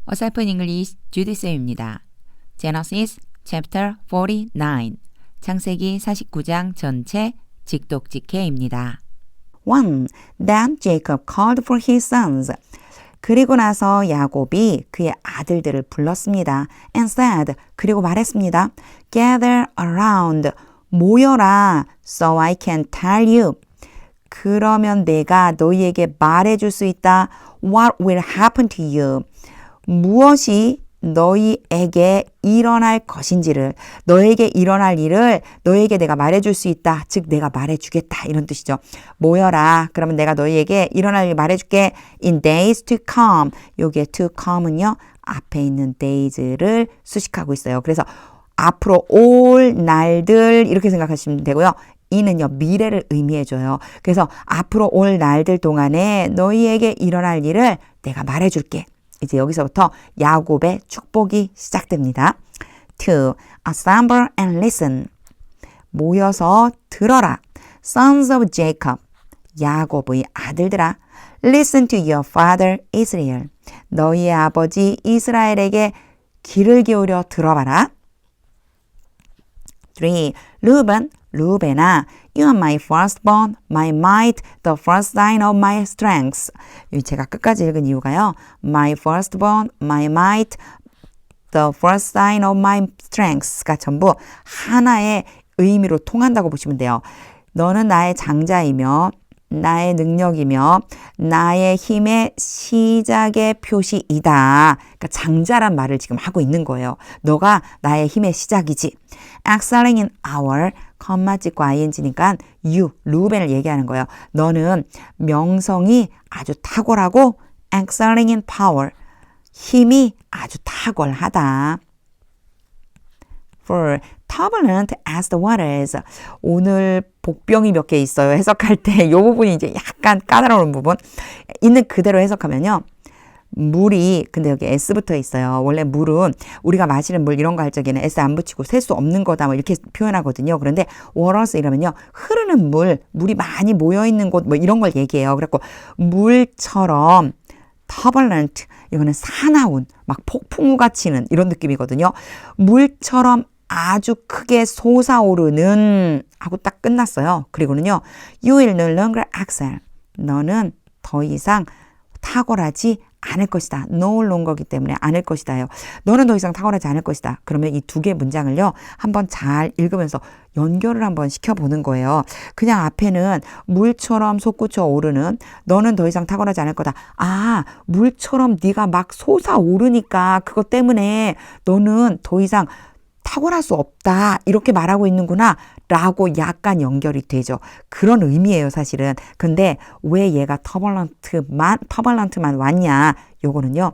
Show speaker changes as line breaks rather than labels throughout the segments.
어설픈 잉글리시 주디쌤입니다. Genesis chapter 49 창세기 49장 전체 직독직해입니다.
1. Then Jacob called for his sons. 그리고 나서 야곱이 그의 아들들을 불렀습니다. And said, 그리고 말했습니다. Gather around, 모여라, so I can tell you. 그러면 내가 너희에게 말해줄 수 있다. What will happen to you? 무엇이 너희에게 일어날 것인지를, 너에게 일어날 일을 너에게 내가 말해줄 수 있다. 즉 내가 말해주겠다 이런 뜻이죠. 모여라. 그러면 내가 너희에게 일어날 일 말해줄게. In days to come. 요게 to come은요. 앞에 있는 days를 수식하고 있어요. 그래서 앞으로 올 날들 이렇게 생각하시면 되고요. 이는요 미래를 의미해줘요. 그래서 앞으로 올 날들 동안에 너희에게 일어날 일을 내가 말해줄게. 이제 여기서부터 야곱의 축복이 시작됩니다. 2. Assemble and listen. 모여서 들어라. Sons of Jacob. 야곱의 아들들아. Listen to your father Israel. 너희의 아버지 이스라엘에게 귀를 기울여 들어봐라. 3. Reuben, 루벤아, you are my firstborn, my might, the first sign of my strength. 제가 끝까지 읽은 이유가요. My firstborn, my might, the first sign of my strength가 전부 하나의 의미로 통한다고 보시면 돼요. 너는 나의 장자이며 나의 능력이며 나의 힘의 시작의 표시이다. 그러니까 장자란 말을 지금 하고 있는 거예요. 너가 나의 힘의 시작이지. Excelling in our, 컴마 찍고 ing니까 you, 루벤을 얘기하는 거예요. 너는 명성이 아주 탁월하고 excelling in power, 힘이 아주 탁월하다. For turbulent as the waters. 오늘 복병이 몇 개 있어요. 해석할 때 이 부분이 이제 약간 까다로운 부분. 있는 그대로 해석하면요. 물이 근데 여기 S 붙어 있어요. 원래 물은 우리가 마시는 물 이런 거 할 적에는 S 안 붙이고 셀 수 없는 거다 뭐 이렇게 표현하거든요. 그런데 waters 이러면요. 흐르는 물, 물이 많이 모여 있는 곳 뭐 이런 걸 얘기해요. 그래갖고 물처럼 turbulent 이거는 사나운 막 폭풍우가 치는 이런 느낌이거든요. 물처럼 아주 크게 솟아오르는 하고 딱 끝났어요. 그리고는요. You will no longer excel. 너는 더 이상 탁월하지 않을 것이다. No longer이기 때문에 않을 것이다요. 너는 더 이상 탁월하지 않을 것이다. 그러면 이 두 개 문장을요. 한번 잘 읽으면서 연결을 한번 시켜보는 거예요. 그냥 앞에는 물처럼 솟구쳐 오르는 너는 더 이상 탁월하지 않을 거다. 아, 물처럼 네가 막 솟아오르니까 그것 때문에 너는 더 이상 탁월할 수 없다. 이렇게 말하고 있는구나. 라고 약간 연결이 되죠. 그런 의미예요, 사실은. 근데 왜 얘가 터벌런트만 왔냐? 요거는요.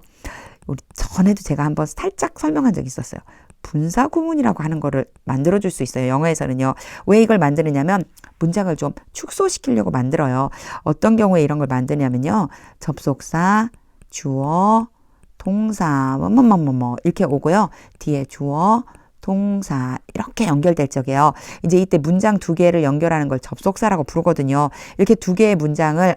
우리 전에도 제가 한번 살짝 설명한 적이 있었어요. 분사 구문이라고 하는 거를 만들어줄 수 있어요. 영어에서는요. 왜 이걸 만드느냐면 문장을 좀 축소시키려고 만들어요. 어떤 경우에 이런 걸 만드냐면요. 접속사, 주어, 동사, 뭐뭐뭐뭐 이렇게 오고요. 뒤에 주어, 동사 이렇게 연결될 적이에요. 이제 이때 문장 두 개를 연결하는 걸 접속사라고 부르거든요. 이렇게 두 개의 문장을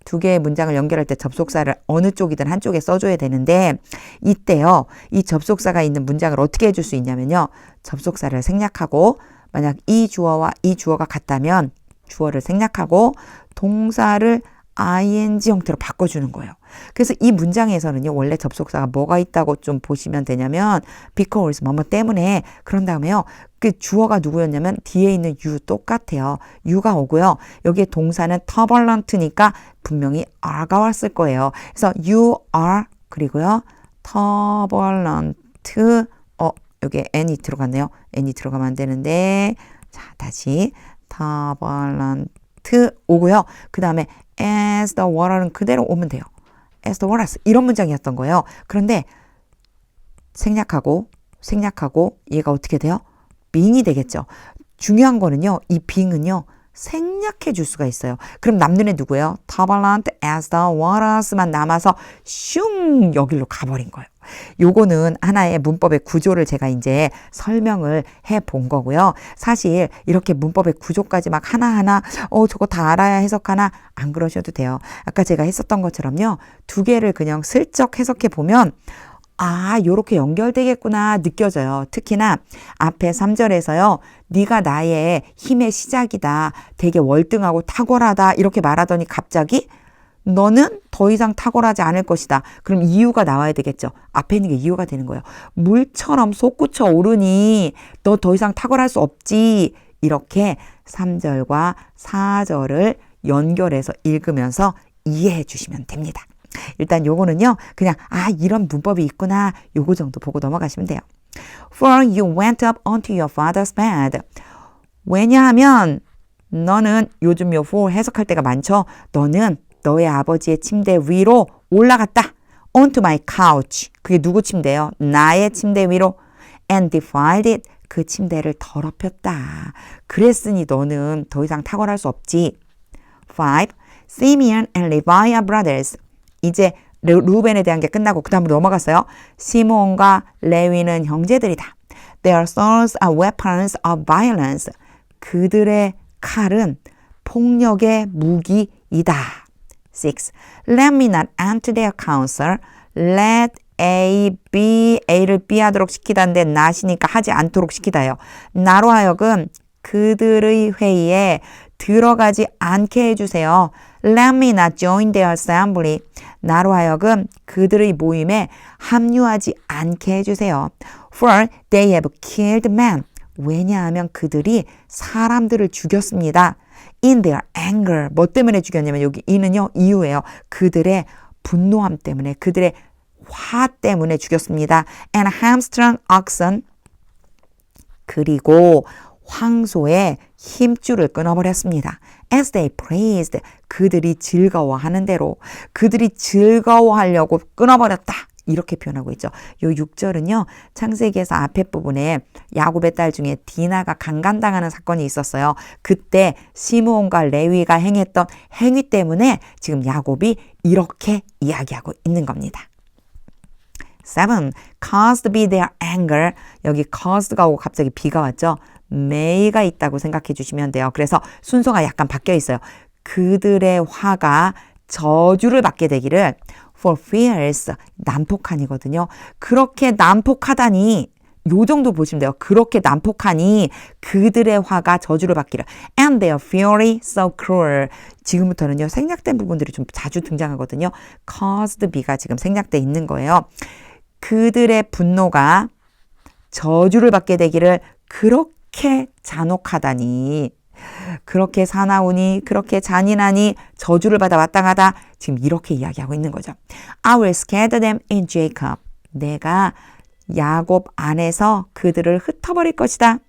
두 개의 문장을 연결할 때 접속사를 어느 쪽이든 한쪽에 써줘야 되는데 이때요. 이 접속사가 있는 문장을 어떻게 해줄 수 있냐면요. 접속사를 생략하고 만약 이 주어와 이 주어가 같다면 주어를 생략하고 동사를 ing 형태로 바꿔주는 거예요. 그래서 이 문장에서는요. 원래 접속사가 뭐가 있다고 좀 보시면 되냐면 because 뭐뭐 때문에 그런 다음에요. 그 주어가 누구였냐면 뒤에 있는 you 똑같아요. you가 오고요. 여기에 동사는 turbulent니까 분명히 are가 왔을 거예요. 그래서 you are 그리고요. turbulent 여기에 n이 들어갔네요. n이 들어가면 안 되는데 자 다시 turbulent 오고요. 그 다음에 as the water는 그대로 오면 돼요. as the waters 이런 문장이었던 거예요. 그런데 생략하고 얘가 어떻게 돼요? being이 되겠죠. 중요한 거는요. 이 being은요. 생략해 줄 수가 있어요. 그럼 남는 애 누구예요? turbulent as the waters만 남아서 슝 여기로 가버린 거예요. 요거는 하나의 문법의 구조를 제가 이제 설명을 해 본 거고요. 사실 이렇게 문법의 구조까지 막 하나하나 저거 다 알아야 해석하나 안 그러셔도 돼요. 아까 제가 했었던 것처럼요. 두 개를 그냥 슬쩍 해석해 보면 아, 요렇게 연결되겠구나 느껴져요. 특히나 앞에 3절에서요. 네가 나의 힘의 시작이다. 되게 월등하고 탁월하다. 이렇게 말하더니 갑자기 너는 더 이상 탁월하지 않을 것이다. 그럼 이유가 나와야 되겠죠. 앞에 있는 게 이유가 되는 거예요. 물처럼 솟구쳐 오르니 너 더 이상 탁월할 수 없지. 이렇게 3절과 4절을 연결해서 읽으면서 이해해 주시면 됩니다. 일단 요거는요. 그냥 이런 문법이 있구나. 요거 정도 보고 넘어가시면 돼요. For you went up onto your father's bed. 왜냐하면 너는 요즘 요 for 해석할 때가 많죠. 너는 너의 아버지의 침대 위로 올라갔다. onto my couch. 그게 누구 침대예요? 나의 침대 위로. and defiled it. 그 침대를 더럽혔다. 그랬으니 너는 더 이상 탁월할 수 없지. 5. Simeon and Levi are brothers. 이제 루벤에 대한 게 끝나고 그 다음으로 넘어갔어요. 시므온과 레위는 형제들이다. Their swords are weapons of violence. 그들의 칼은 폭력의 무기이다. 6. Let me not enter their counsel. Let A, B, A를 B 하도록 시키다는데 not이니까 하지 않도록 시키다요. 나로 하여금 그들의 회의에 들어가지 않게 해주세요. Let me not join their assembly. 나로 하여금 그들의 모임에 합류하지 않게 해주세요. For they have killed men. 왜냐하면 그들이 사람들을 죽였습니다. In their anger. 뭐 때문에 죽였냐면 여기 이는요 이유예요. 그들의 분노함 때문에 그들의 화 때문에 죽였습니다. And hamstrung oxen. 그리고 황소의 힘줄을 끊어버렸습니다. As they praised. 그들이 즐거워하는 대로. 그들이 즐거워하려고 끊어버렸다. 이렇게 표현하고 있죠. 요 6절은요. 창세기에서 앞에 부분에 야곱의 딸 중에 디나가 강간당하는 사건이 있었어요. 그때 시므온과 레위가 행했던 행위 때문에 지금 야곱이 이렇게 이야기하고 있는 겁니다. 7. Caused by their anger. 여기 caused가 오고 갑자기 be가 왔죠. may가 있다고 생각해 주시면 돼요. 그래서 순서가 약간 바뀌어 있어요. 그들의 화가 저주를 받게 되기를 for fierce. 난폭한이거든요. 그렇게 난폭하다니 요 정도 보시면 돼요. 그렇게 난폭하니 그들의 화가 저주를 받기를. And their fury so cruel. 지금부터는요. 생략된 부분들이 좀 자주 등장하거든요. caused be가 지금 생략돼 있는 거예요. 그들의 분노가 저주를 받게 되기를 그렇게 잔혹하다니 그렇게 사나우니 그렇게 잔인하니 저주를 받아 마땅하다. 지금 이렇게 이야기하고 있는 거죠. I will scatter them in Jacob. 내가 야곱 안에서 그들을 흩어버릴 것이다.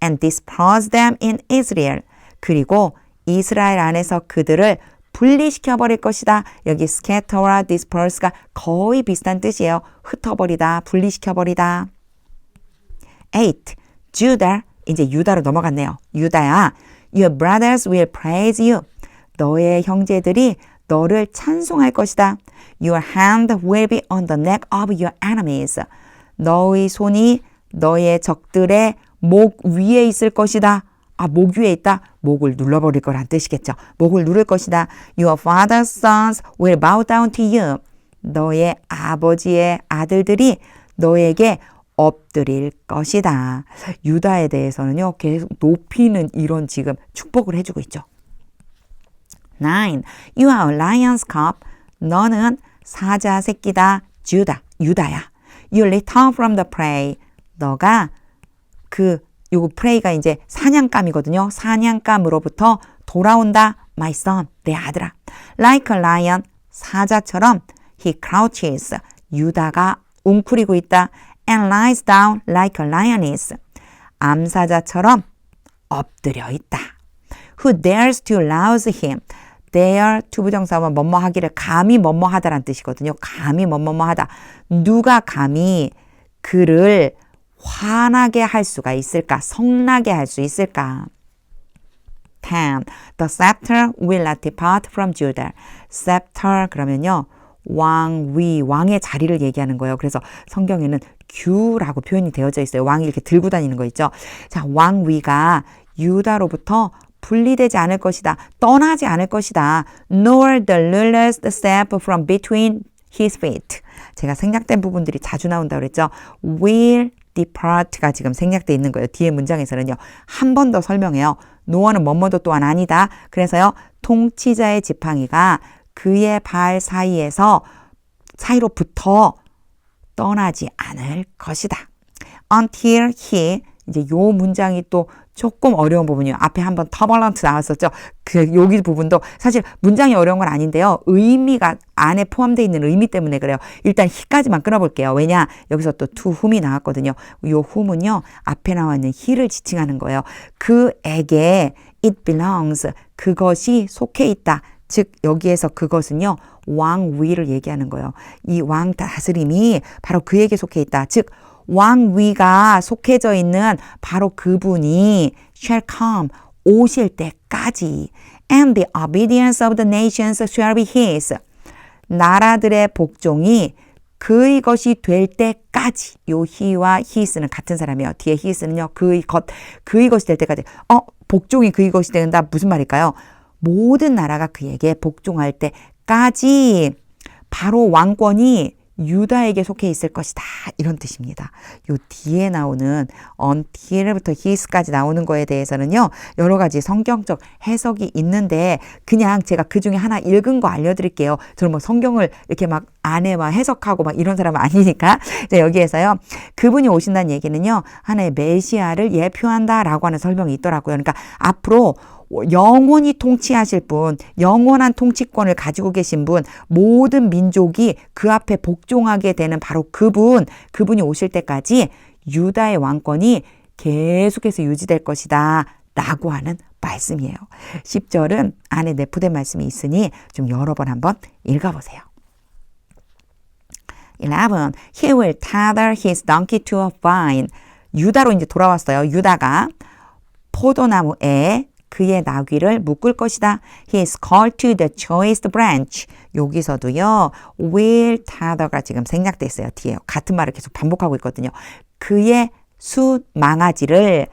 And disperse them in Israel. 그리고 이스라엘 안에서 그들을 분리시켜버릴 것이다. 여기 scatter와 disperse가 거의 비슷한 뜻이에요. 흩어버리다, 분리시켜버리다. 8. Judah. 이제 유다로 넘어갔네요. 유다야. Your brothers will praise you. 너의 형제들이 너를 찬송할 것이다. Your hand will be on the neck of your enemies. 너의 손이 너의 적들의 목 위에 있을 것이다. 목 위에 있다. 목을 눌러버릴 거란 뜻이겠죠. 목을 누를 것이다. Your father's sons will bow down to you. 너의 아버지의 아들들이 너에게 엎드릴 것이다. 유다에 대해서는요. 계속 높이는 이런 지금 축복을 해주고 있죠. 9. You are a lion's cub. 너는 사자 새끼다. 유다야. You return from the prey. 너가 요거 prey가 이제 사냥감이거든요. 사냥감으로부터 돌아온다. My son. 내 아들아. Like a lion. 사자처럼 he crouches. 유다가 웅크리고 있다. And lies down like a lioness. 암사자처럼 엎드려 있다. Who dares to rouse him? dare 투부정사만 뭐뭐하기를 감히 뭐뭐하다란 뜻이거든요. 감히 뭐뭐하다. 누가 감히 그를 화나게 할 수가 있을까? 성나게 할 수 있을까? 10. The scepter will not depart from Judah. scepter 그러면요. 왕의 자리를 얘기하는 거예요. 그래서 성경에는 규라고 표현이 되어져 있어요. 왕이 이렇게 들고 다니는 거 있죠. 자, 왕위가 유다로부터 분리되지 않을 것이다. 떠나지 않을 것이다. Nor the ruler's step from between his feet. 제가 생략된 부분들이 자주 나온다고 그랬죠. will depart가 지금 생략돼 있는 거예요. 뒤에 문장에서는요. 한 번 더 설명해요. 노어는 뭐뭐도 또한 아니다. 그래서요. 통치자의 지팡이가 그의 발 사이로부터 떠나지 않을 것이다. Until he, 이제 요 문장이 또 조금 어려운 부분이에요. 앞에 한번 turbulent 나왔었죠. 여기 부분도 사실 문장이 어려운 건 아닌데요. 의미가 안에 포함되어 있는 의미 때문에 그래요. 일단 he까지만 끊어볼게요. 왜냐? 여기서 또 to whom이 나왔거든요. 요 whom은요. 앞에 나와 있는 he를 지칭하는 거예요. 그에게 it belongs, 그것이 속해 있다. 즉 여기에서 그것은요. 왕위를 얘기하는 거예요. 이 왕 다스림이 바로 그에게 속해 있다. 즉 왕위가 속해져 있는 바로 그분이 shall come, 오실 때까지. And the obedience of the nations shall be his. 나라들의 복종이 그의 것이 될 때까지. 요 he와 his는 같은 사람이에요. 뒤에 his는요. 그의 것이 될 때까지. 복종이 그의 것이 된다. 무슨 말일까요? 모든 나라가 그에게 복종할 때까지 바로 왕권이 유다에게 속해 있을 것이다. 이런 뜻입니다. 요 뒤에 나오는 until부터 his까지 나오는 거에 대해서는요. 여러 가지 성경적 해석이 있는데 그냥 제가 그 중에 하나 읽은 거 알려드릴게요. 저는 뭐 성경을 이렇게 막 안에 막 해석하고 막 이런 사람은 아니니까. 여기에서요. 그분이 오신다는 얘기는요. 하나의 메시아를 예표한다라고 하는 설명이 있더라고요. 그러니까 앞으로 영원히 통치하실 분, 영원한 통치권을 가지고 계신 분, 모든 민족이 그 앞에 복종하게 되는 바로 그분이 오실 때까지 유다의 왕권이 계속해서 유지될 것이다 라고 하는 말씀이에요. 10절은 안에 내포된 말씀이 있으니 좀 여러 번 한번 읽어보세요. 11. He will tether his donkey to a vine. 유다로 이제 돌아왔어요. 유다가 포도나무에 그의 나귀를 묶을 것이다. He is called to the choice branch. 여기서도요. will tether가 지금 생략돼 있어요. 뒤에 같은 말을 계속 반복하고 있거든요. 그의 숫망아지를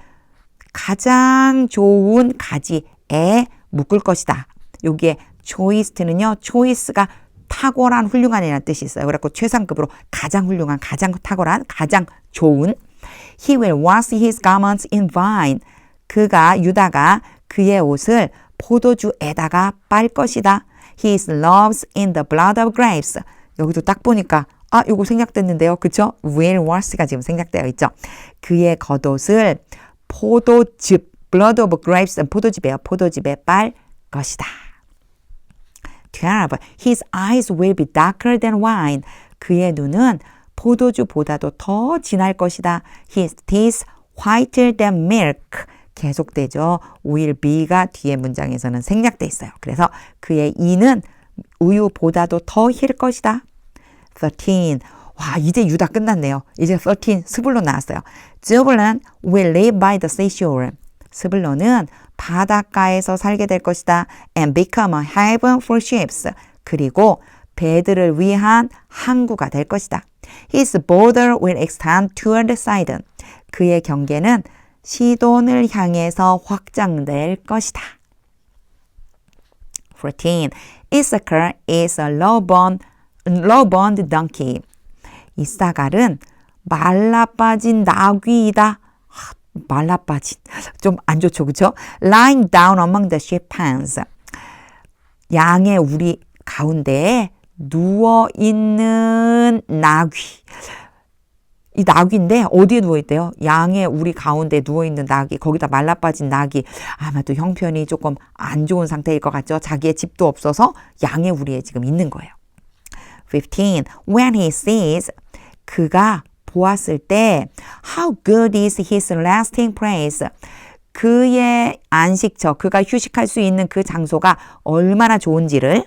가장 좋은 가지에 묶을 것이다. 여기에 choice는요. choice가 탁월한, 훌륭한이라는 뜻이 있어요. 그래서 최상급으로 가장 훌륭한, 가장 탁월한, 가장 좋은. He will wash his garments in wine. 유다가 그의 옷을 포도주에다가 빨 것이다. His loves in the blood of grapes. 여기도 딱 보니까 요거 생략됐는데요. 그쵸? will wash가 지금 생략되어 있죠. 그의 겉옷을 포도즙, blood of grapes, 포도즙이에요. 포도즙에 빨 것이다. 12. His eyes will be darker than wine. 그의 눈은 포도주보다도 더 진할 것이다. His teeth whiter than milk. 계속되죠. will be가 뒤에 문장에서는 생략돼 있어요. 그래서 그의 이는 우유보다도 더 힐 것이다. 13. 와, 이제 유다 끝났네요. 이제 13, 스불론 나왔어요. Zebulun will live by the seashore. 스불론은 바닷가에서 살게 될 것이다. And become a haven for ships. 그리고 배들을 위한 항구가 될 것이다. His border will extend toward Sidon. 그의 경계는 시돈을 향해서 확장될 것이다. 14. Issachar is a low-boned donkey. 이사갈은 말라빠진 나귀이다. 말라빠진. 좀 안 좋죠, 그렇죠? Lying down among the sheep pens. 양의 우리 가운데에 누워있는 나귀. 이 나귀인데 어디에 누워있대요? 양의 우리 가운데 누워있는 나귀. 거기다 말라빠진 나귀. 아마도 형편이 조금 안 좋은 상태일 것 같죠? 자기의 집도 없어서 양의 우리에 지금 있는 거예요. 15. When he sees, 그가 보았을 때 how good is his resting place. 그의 안식처, 그가 휴식할 수 있는 그 장소가 얼마나 좋은지를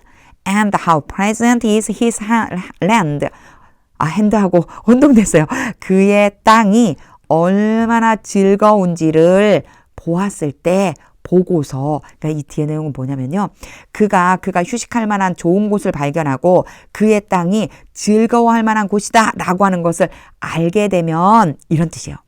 and how pleasant is his land. 핸드하고 혼동됐어요. 그의 땅이 얼마나 즐거운지를 보았을 때 보고서, 그러니까 이 뒤에 내용은 뭐냐면요. 그가 휴식할 만한 좋은 곳을 발견하고 그의 땅이 즐거워할 만한 곳이다 라고 하는 것을 알게 되면 이런 뜻이에요.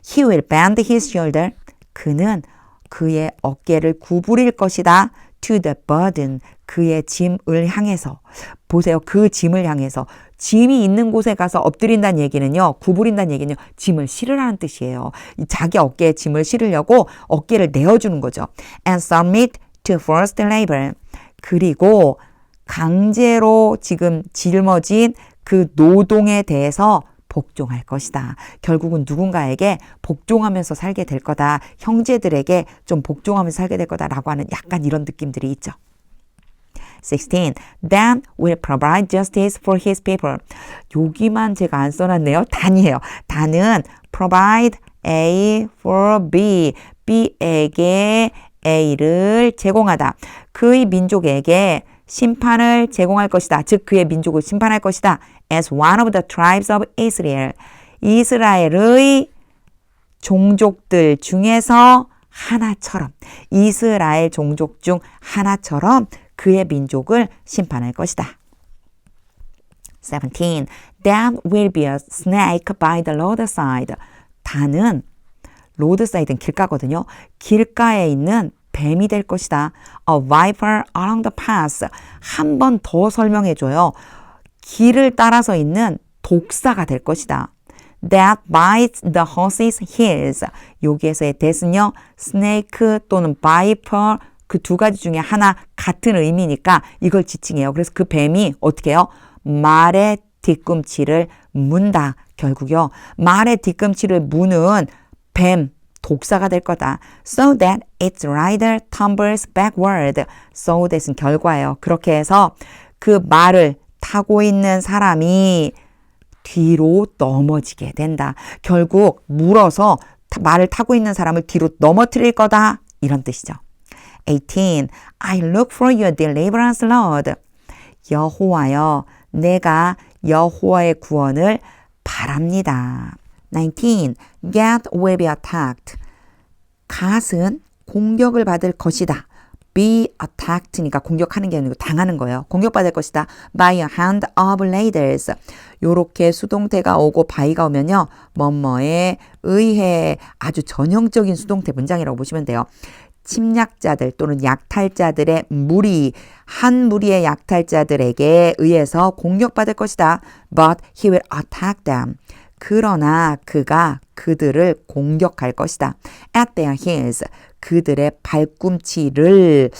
He will bend his shoulder. 그는 그의 어깨를 구부릴 것이다. To the burden. 그의 짐을 향해서 보세요. 그 짐을 향해서 짐이 있는 곳에 가서 엎드린다는 얘기는요. 구부린다는 얘기는요. 짐을 실으라는 뜻이에요. 자기 어깨에 짐을 실으려고 어깨를 내어주는 거죠. And submit to forced labor. 그리고 강제로 지금 짊어진 그 노동에 대해서 복종할 것이다. 결국은 누군가에게 복종하면서 살게 될 거다. 형제들에게 좀 복종하면서 살게 될 거다라고 하는 약간 이런 느낌들이 있죠. 16. Dan will provide justice for his people. 여기만 제가 안 써놨네요. 단이에요. 단은 provide A for B. B에게 A를 제공하다. 그의 민족에게 심판을 제공할 것이다. 즉 그의 민족을 심판할 것이다. As one of the tribes of Israel. 이스라엘의 종족들 중에서 하나처럼, 이스라엘 종족 중 하나처럼 그의 민족을 심판할 것이다. 17. Dan will be a snake by the roadside. 단은 로드사이드는 길가거든요. 길가에 있는 뱀이 될 것이다. A viper along the path. 한 번 더 설명해줘요. 길을 따라서 있는 독사가 될 것이다. That bites the horse's heels. 여기에서의 that은요. snake 또는 viper 그 두 가지 중에 하나 같은 의미니까 이걸 지칭해요. 그래서 그 뱀이 어떻게 해요? 말의 뒤꿈치를 문다. 결국요. 말의 뒤꿈치를 무는 뱀, 독사가 될 거다. So that its rider tumbles backward. So that은 결과예요. 그렇게 해서 그 말을 타고 있는 사람이 뒤로 넘어지게 된다. 결국 물어서 말을 타고 있는 사람을 뒤로 넘어뜨릴 거다. 이런 뜻이죠. 18. I look for your deliverance, Lord. 여호와여, 내가 여호와의 구원을 바랍니다. 19. Gad will be attacked. 갓은 공격을 받을 것이다. be attacked니까 공격하는 게 아니고 당하는 거예요. 공격받을 것이다. by a hand of raiders. 요렇게 수동태가 오고 by가 오면요. 뭐뭐에 의해 아주 전형적인 수동태 문장이라고 보시면 돼요. 침략자들 또는 약탈자들의 무리, 한 무리의 약탈자들에게 의해서 공격받을 것이다. But he will attack them. 그러나 그가 그들을 공격할 것이다. At their heels. 그들의 발꿈치를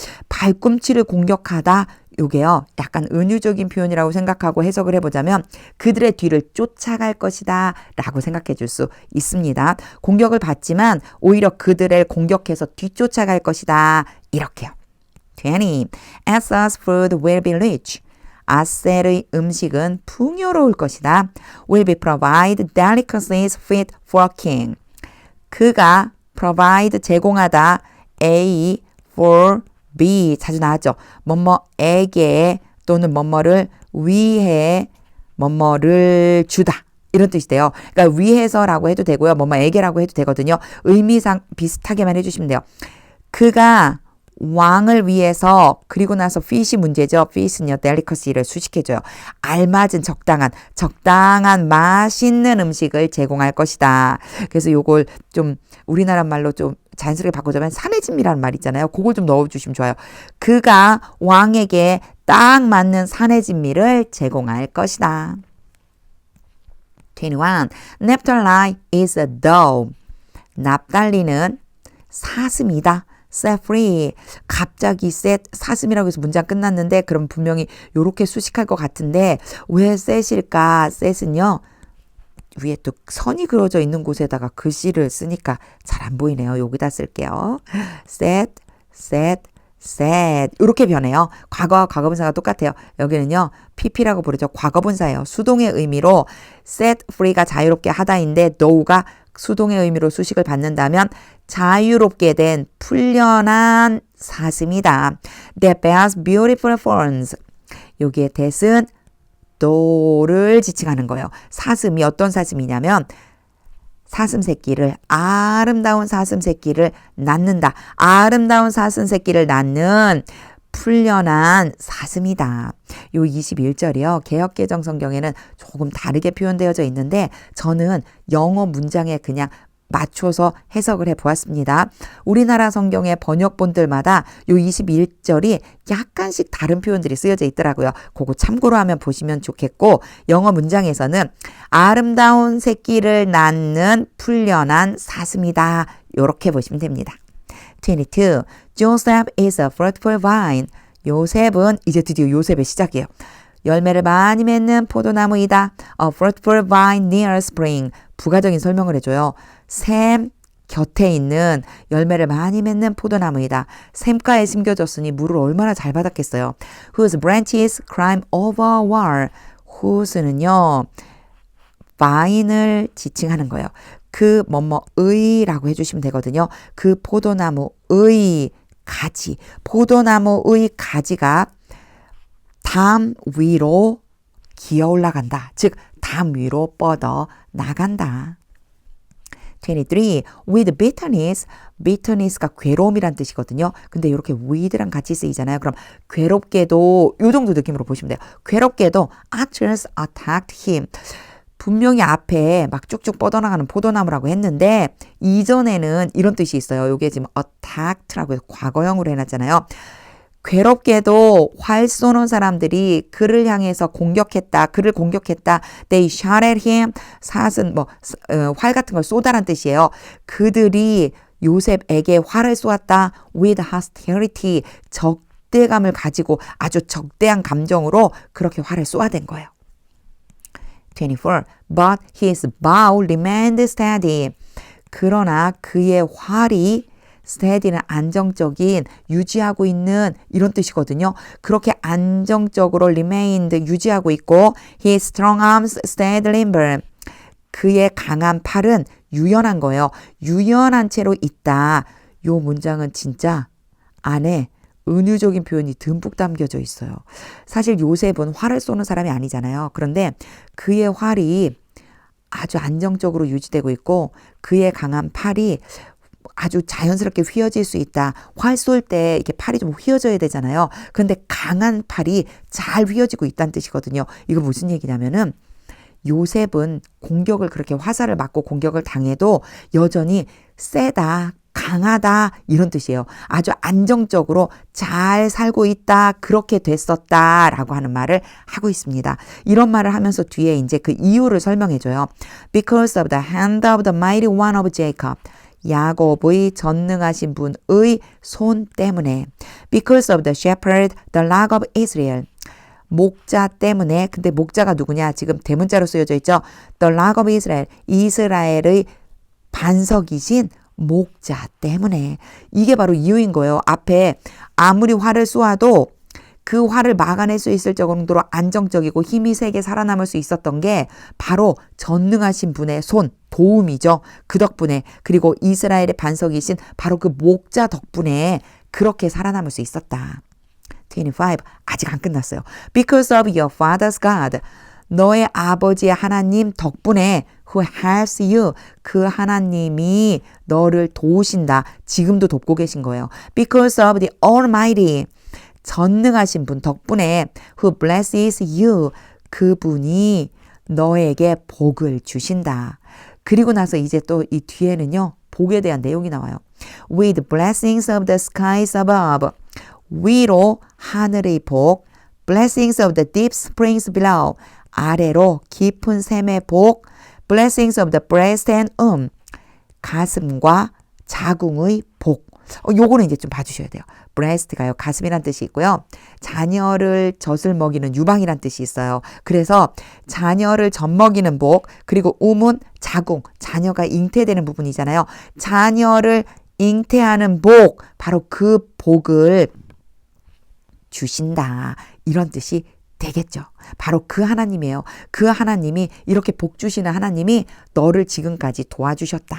공격하다. 요게요. 약간 은유적인 표현이라고 생각하고 해석을 해보자면 그들의 뒤를 쫓아갈 것이다 라고 생각해 줄 수 있습니다. 공격을 받지만 오히려 그들을 공격해서 뒤쫓아갈 것이다. 이렇게요. 20. Asa's food will be rich. 아셀의 음식은 풍요로울 것이다. Will be provide delicacies fit for a king. 그가 provide 제공하다. A for B 자주 나왔죠. 뭐뭐에게 또는 뭐뭐를 위해 뭐뭐를 주다. 이런 뜻이 돼요. 그러니까 위해서라고 해도 되고요. 뭐뭐에게라고 해도 되거든요. 의미상 비슷하게만 해주시면 돼요. 그가 왕을 위해서 그리고 나서 fit이 문제죠. fit은요. delicacy를 수식해줘요. 알맞은 적당한 맛있는 음식을 제공할 것이다. 그래서 요걸 좀 우리나라 말로 좀 자연스럽게 바꾸자면 산해짐이라는 말 있잖아요. 그걸 좀 넣어주시면 좋아요. 그가 왕에게 딱 맞는 산해진미를 제공할 것이다. 21. Naphtali is a doe. 납달리는 사슴이다. set free. 갑자기 set 사슴이라고 해서 문장 끝났는데 그럼 분명히 이렇게 수식할 것 같은데 왜 set일까? set은요. 위에 또 선이 그려져 있는 곳에다가 글씨를 쓰니까 잘 안 보이네요. 여기다 쓸게요. set 이렇게 변해요. 과거와 과거분사가 똑같아요. 여기는요. pp라고 부르죠. 과거분사예요. 수동의 의미로 set free가 자유롭게 하다인데 do가 수동의 의미로 수식을 받는다면 자유롭게 된 풀려난 사슴이다. That bears beautiful forms. 여기에 that은 도를 지칭하는 거예요. 사슴이 어떤 사슴이냐면 사슴 새끼를 아름다운 사슴 새끼를 낳는다. 아름다운 사슴 새끼를 낳는 풀려난 사슴이다. 요 21절이요. 개역개정 성경에는 조금 다르게 표현되어져 있는데 저는 영어 문장에 그냥 맞춰서 해석을 해보았습니다. 우리나라 성경의 번역본들마다 요 21절이 약간씩 다른 표현들이 쓰여져 있더라고요. 그거 참고로 하면 보시면 좋겠고 영어 문장에서는 아름다운 새끼를 낳는 풀려난 사슴이다. 이렇게 보시면 됩니다. 22. Joseph is a fruitful vine. 요셉은 이제 드디어 요셉의 시작이에요. 열매를 많이 맺는 포도나무이다. A fruitful vine near spring. 부가적인 설명을 해줘요. 샘 곁에 있는 열매를 많이 맺는 포도나무이다. 샘가에 심겨졌으니 물을 얼마나 잘 받았겠어요. Whose branches climb over a wall. whose는요. vine을 지칭하는 거예요. 그 뭐뭐의라고 해주시면 되거든요. 그 포도나무의 가지. 포도나무의 가지가 담 위로 기어 올라간다. 즉, 담 위로 뻗어 나간다. 23. With bitterness. bitterness가 괴로움이란 뜻이거든요. 근데 이렇게 with랑 같이 쓰이잖아요. 그럼 괴롭게도 이 정도 느낌으로 보시면 돼요. 괴롭게도 archers attacked him. 분명히 앞에 막 쭉쭉 뻗어나가는 포도나무라고 했는데 이전에는 이런 뜻이 있어요. 이게 지금 attacked라고 해서 과거형으로 해놨잖아요. 괴롭게도 활 쏘는 사람들이 그를 향해서 공격했다. 그를 공격했다. They shot at him. 삿은 활 같은 걸 쏘다란 뜻이에요. 그들이 요셉에게 활을 쏘았다. With hostility. 적대감을 가지고 아주 적대한 감정으로 그렇게 활을 쏘아댄 거예요. 24. But his bow remained steady. 그러나 그의 활이 steady는 안정적인, 유지하고 있는 이런 뜻이거든요. 그렇게 안정적으로 remained, 유지하고 있고 his strong arms stayed limber. 그의 강한 팔은 유연한 거예요. 유연한 채로 있다. 요 문장은 진짜 안에 은유적인 표현이 듬뿍 담겨져 있어요. 사실 요셉은 활을 쏘는 사람이 아니잖아요. 그런데 그의 활이 아주 안정적으로 유지되고 있고 그의 강한 팔이 아주 자연스럽게 휘어질 수 있다. 활 쏠 때 이렇게 팔이 좀 휘어져야 되잖아요. 그런데 강한 팔이 잘 휘어지고 있다는 뜻이거든요. 이거 무슨 얘기냐면은 요셉은 공격을 그렇게 화살을 맞고 공격을 당해도 여전히 세다, 강하다 이런 뜻이에요. 아주 안정적으로 잘 살고 있다, 그렇게 됐었다라고 하는 말을 하고 있습니다. 이런 말을 하면서 뒤에 이제 그 이유를 설명해줘요. Because of the hand of the mighty one of Jacob. 야곱의 전능하신 분의 손 때문에. Because of the shepherd, the rock of Israel. 목자 때문에. 근데 목자가 누구냐? 지금 대문자로 쓰여져 있죠. The rock of Israel. 이스라엘의 반석이신 목자 때문에. 이게 바로 이유인 거예요. 앞에 아무리 활을 쏘아도 그 활을 막아낼 수 있을 정도로 안정적이고 힘이 세게 살아남을 수 있었던 게 바로 전능하신 분의 손, 도움이죠. 그 덕분에. 그리고 이스라엘의 반석이신 바로 그 목자 덕분에 그렇게 살아남을 수 있었다. 25. 아직 안 끝났어요. Because of your father's God. 너의 아버지의 하나님 덕분에 who helps you. 그 하나님이 너를 도우신다. 지금도 돕고 계신 거예요. Because of the Almighty. 전능하신 분 덕분에 who blesses you. 그분이 너에게 복을 주신다. 그리고 나서 이제 또 이 뒤에는요. 복에 대한 내용이 나와요. With blessings of the skies above. 위로 하늘의 복. Blessings of the deep springs below. 아래로 깊은 샘의 복. Blessings of the breast and 가슴과 자궁의 복. 요거는 이제 좀 봐주셔야 돼요. breast가요. 가슴이란 뜻이 있고요. 자녀를 젖을 먹이는 유방이란 뜻이 있어요. 그래서 자녀를 젖 먹이는 복, 그리고 um은 자궁, 자녀가 잉태되는 부분이잖아요. 자녀를 잉태하는 복, 바로 그 복을 주신다. 이런 뜻이 되겠죠. 바로 그 하나님이에요. 그 하나님이 이렇게 복 주시는 하나님이 너를 지금까지 도와주셨다.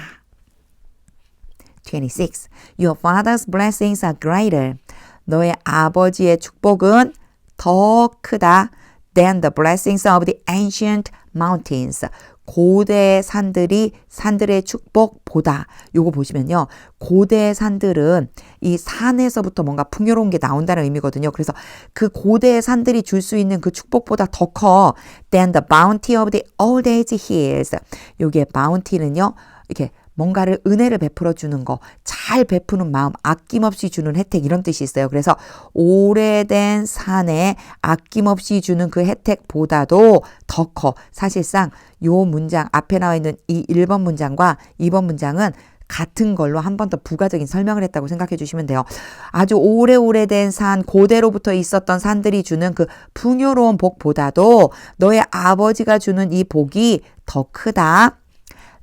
26. Your father's blessings are greater. 너의 아버지의 축복은 더 크다. Than the blessings of the ancient mountains. 고대 산들의 축복보다. 요거 보시면요. 고대 산들은 이 산에서부터 뭔가 풍요로운 게 나온다는 의미거든요. 그래서 그 고대 산들이 줄 수 있는 그 축복보다 더 커. Than the bounty of the old age hills. 요게 bounty는요. 이렇게 뭔가를 은혜를 베풀어 주는 거, 잘 베푸는 마음, 아낌없이 주는 혜택 이런 뜻이 있어요. 그래서 오래된 산에 아낌없이 주는 그 혜택보다도 더 커. 사실상 요 문장 앞에 나와 있는 이 1번 문장과 2번 문장은 같은 걸로 한 번 더 부가적인 설명을 했다고 생각해 주시면 돼요. 아주 오래된 산, 고대로부터 있었던 산들이 주는 그 풍요로운 복보다도 너의 아버지가 주는 이 복이 더 크다.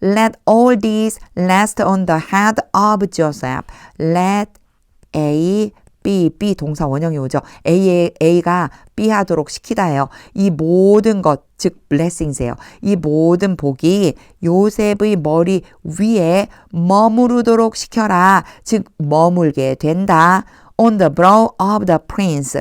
Let all these rest on the head of Joseph. Let A, B 동사 원형이 오죠. A가 B 하도록 시키다예요. 이 모든 것, 즉 blessings예요. 이 모든 복이 요셉의 머리 위에 머무르도록 시켜라. 즉 머물게 된다. On the brow of the prince.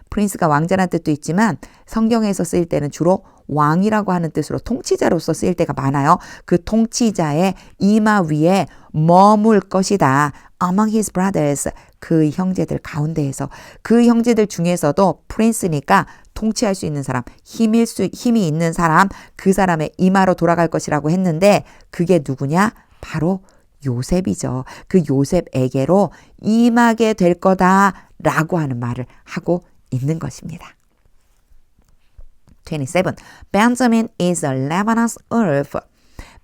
프린스가 왕자라는 뜻도 있지만 성경에서 쓰일 때는 주로 왕이라고 하는 뜻으로 통치자로서 쓰일 때가 많아요. 그 통치자의 이마 위에 머물 것이다. Among his brothers. 그 형제들 가운데에서. 그 형제들 중에서도 프린스니까 통치할 수 있는 사람, 힘이 있는 사람, 그 사람의 이마로 돌아갈 것이라고 했는데 그게 누구냐? 바로 요셉이죠. 그 요셉에게로 임하게 될 거다라고 하는 말을 하고 있는 것입니다. 27. Benjamin is a ravenous wolf.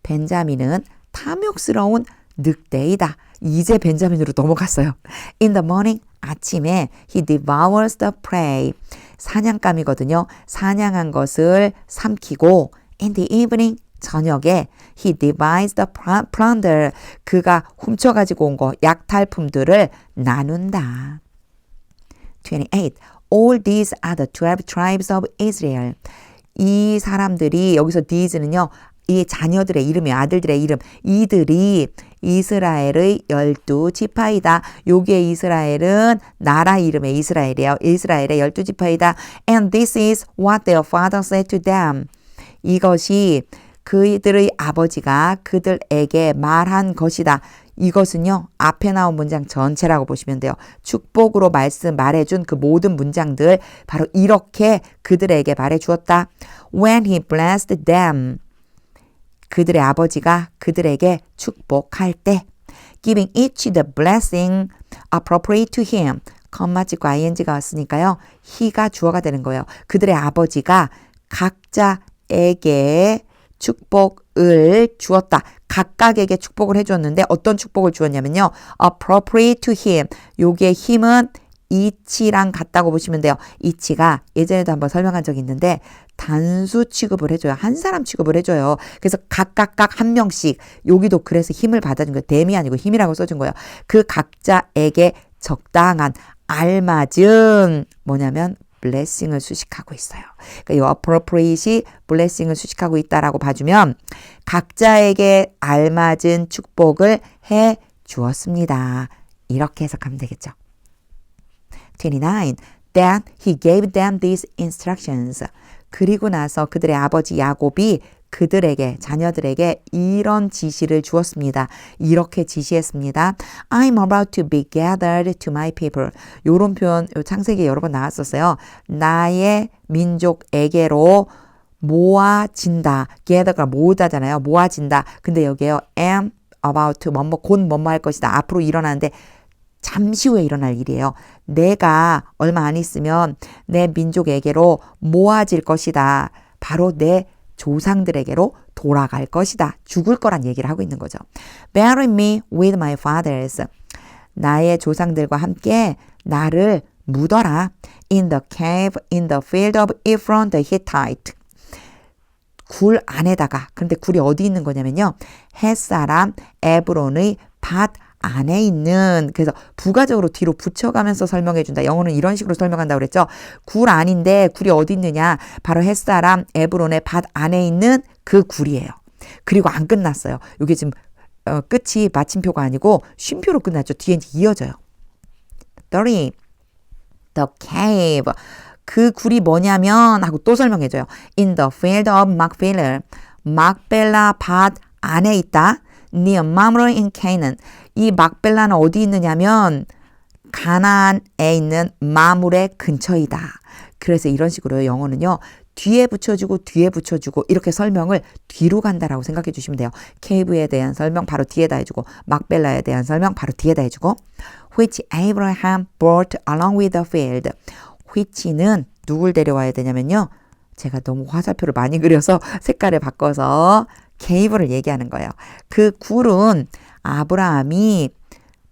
벤자민은 탐욕스러운 늑대이다. 이제 벤자민으로 넘어갔어요. In the morning, 아침에 he devours the prey. 사냥감이거든요. 사냥한 것을 삼키고 in the evening, 저녁에 he divides the plunder. 그가 훔쳐가지고 온 거, 약탈품들을 나눈다. 28. All these are the 12 tribes of Israel. 이 사람들이 여기서 these는요. 이 자녀들의 이름이에요. 아들들의 이름. 이들이 이스라엘의 12지파이다. 요게 이스라엘은 나라 이름의 이스라엘이에요. 이스라엘의 12지파이다. And this is what their father said to them. 이것이 그들의 아버지가 그들에게 말한 것이다. 이것은요. 앞에 나온 문장 전체라고 보시면 돼요. 축복으로 말해준 그 모든 문장들 바로 이렇게 그들에게 말해주었다. When he blessed them. 그들의 아버지가 그들에게 축복할 때 giving each the blessing appropriate to him. 컴마 찍고 ing가 왔으니까요. he가 주어가 되는 거예요. 그들의 아버지가 각자에게 축복을 주었다. 각각에게 축복을 해주었는데 어떤 축복을 주었냐면요. appropriate to him. 요게 힘은 each랑 같다고 보시면 돼요. each가 예전에도 한번 설명한 적이 있는데 단수 취급을 해줘요. 한 사람 취급을 해줘요. 그래서 각각 한 명씩 여기도 그래서 힘을 받아준 거예요. 댐이 아니고 힘이라고 써준 거예요. 그 각자에게 적당한 알맞은 뭐냐면 blessing을 수식하고 있어요. 그러니까 이 appropriate이 blessing을 수식하고 있다라고 봐주면 각자에게 알맞은 축복을 해 주었습니다. 이렇게 해석하면 되겠죠. 29. Then he gave them these instructions. 그리고 나서 그들의 아버지 야곱이 그들에게 자녀들에게 이런 지시를 주었습니다. 이렇게 지시했습니다. I'm about to be gathered to my people. 이런 표현 창세기에 여러 번 나왔었어요. 나의 민족에게로 모아진다. gather가 모으다잖아요. 모아진다. 근데 여기에요. am about to 곧 뭐뭐 할 것이다. 앞으로 일어나는데 잠시 후에 일어날 일이에요. 내가 얼마 안 있으면 내 민족에게로 모아질 것이다. 바로 내 조상들에게로 돌아갈 것이다. 죽을 거란 얘기를 하고 있는 거죠. Bury me with my fathers. 나의 조상들과 함께 나를 묻어라. In the cave in the field of Ephron the Hittite. 굴 안에다가. 그런데 굴이 어디 있는 거냐면요. 햇사람 에브론의 밭 안에 있는, 그래서 부가적으로 뒤로 붙여가면서 설명해 준다. 영어는 이런 식으로 설명한다고 그랬죠. 굴 안인데 굴이 어디 있느냐. 바로 햇사람 에브론의 밭 안에 있는 그 굴이에요. 그리고 안 끝났어요. 이게 지금 끝이 마침표가 아니고 쉼표로 끝났죠. 뒤에 이제 이어져요. 30. The cave. 그 굴이 뭐냐면 하고 또 설명해줘요. In the field of Macphail. 막벨라 밭 안에 있다. near Mamre in Canaan. 이 막벨라는 어디 있느냐면 가나안에 있는 마물의 근처이다. 그래서 이런 식으로 영어는요. 뒤에 붙여주고 이렇게 설명을 뒤로 간다라고 생각해 주시면 돼요. cave에 대한 설명 바로 뒤에다 해주고 막벨라에 대한 설명 바로 뒤에다 해주고 which Abraham brought along with the field. which는 누굴 데려와야 되냐면요. 제가 너무 화살표를 많이 그려서 색깔을 바꿔서 cave를 얘기하는 거예요. 그 굴은 아브라함이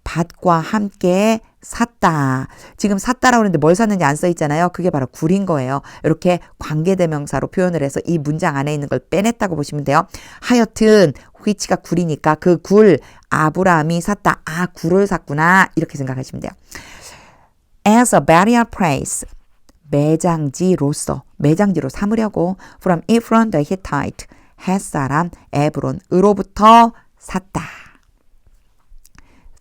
밭과 함께 샀다. 지금 샀다라고 하는데 뭘 샀는지 안 써 있잖아요. 그게 바로 굴인 거예요. 이렇게 관계대명사로 표현을 해서 이 문장 안에 있는 걸 빼냈다고 보시면 돼요. 하여튼 which가 굴이니까 그 굴 아브라함이 샀다. 아, 굴을 샀구나. 이렇게 생각하시면 돼요. As a burial place. 매장지로 삼으려고 from Ephron the Hittite. 햇사람 에브론으로부터 샀다.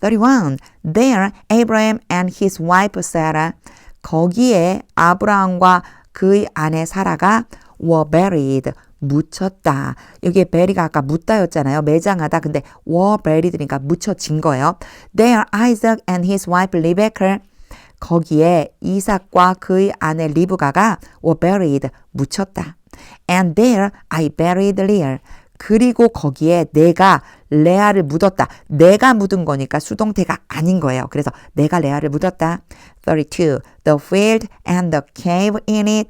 31. There Abraham and his wife Sarah. 거기에 아브라함과 그의 아내 사라가 were buried. 묻혔다. 여기에 bury가 아까 묻다였잖아요. 매장하다. 근데 were buried니까 묻혀진 거예요. There Isaac and his wife Rebekah. 거기에 이삭과 그의 아내 리브가가 were buried. 묻혔다. And there I buried Leah. 그리고 거기에 내가 레아를 묻었다. 내가 묻은 거니까 수동태가 아닌 거예요. 그래서 내가 레아를 묻었다. 32. The field and the cave in it.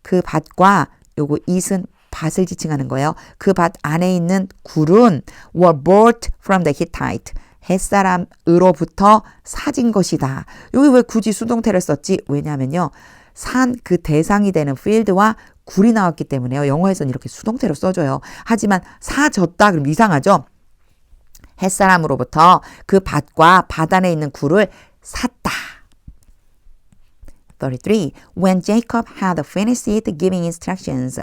그 밭과 요거 it은 밭을 지칭하는 거예요. 그 밭 안에 있는 굴은 were bought from the Hittite. 햇사람으로부터 사진 것이다. 여기 왜 굳이 수동태를 썼지? 왜냐하면요. 산 그 대상이 되는 field와 굴이 나왔기 때문에요. 영어에서는 이렇게 수동태로 써줘요. 하지만 사졌다 그럼 이상하죠? 햇사람으로부터 그 밭과 밭 안에 있는 굴을 샀다. 33. When Jacob had finished giving instructions.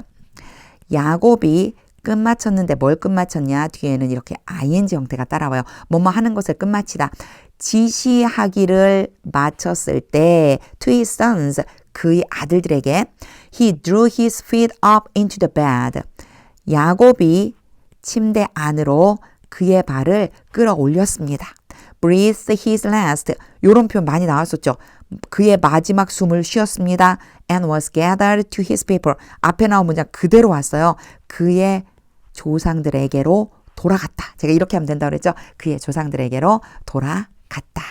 야곱이 끝마쳤는데 뭘 끝마쳤냐? 뒤에는 이렇게 ing 형태가 따라와요. 뭐뭐 하는 것을 끝마치다. 지시하기를 마쳤을 때 to his sons, 그의 아들들에게 he drew his feet up into the bed. 야곱이 침대 안으로 그의 발을 끌어올렸습니다. breathed his last. 이런 표현 많이 나왔었죠. 그의 마지막 숨을 쉬었습니다. and was gathered to his people. 앞에 나온 문장 그대로 왔어요. 그의 조상들에게로 돌아갔다. 제가 이렇게 하면 된다고 그랬죠. 그의 조상들에게로 돌아갔다.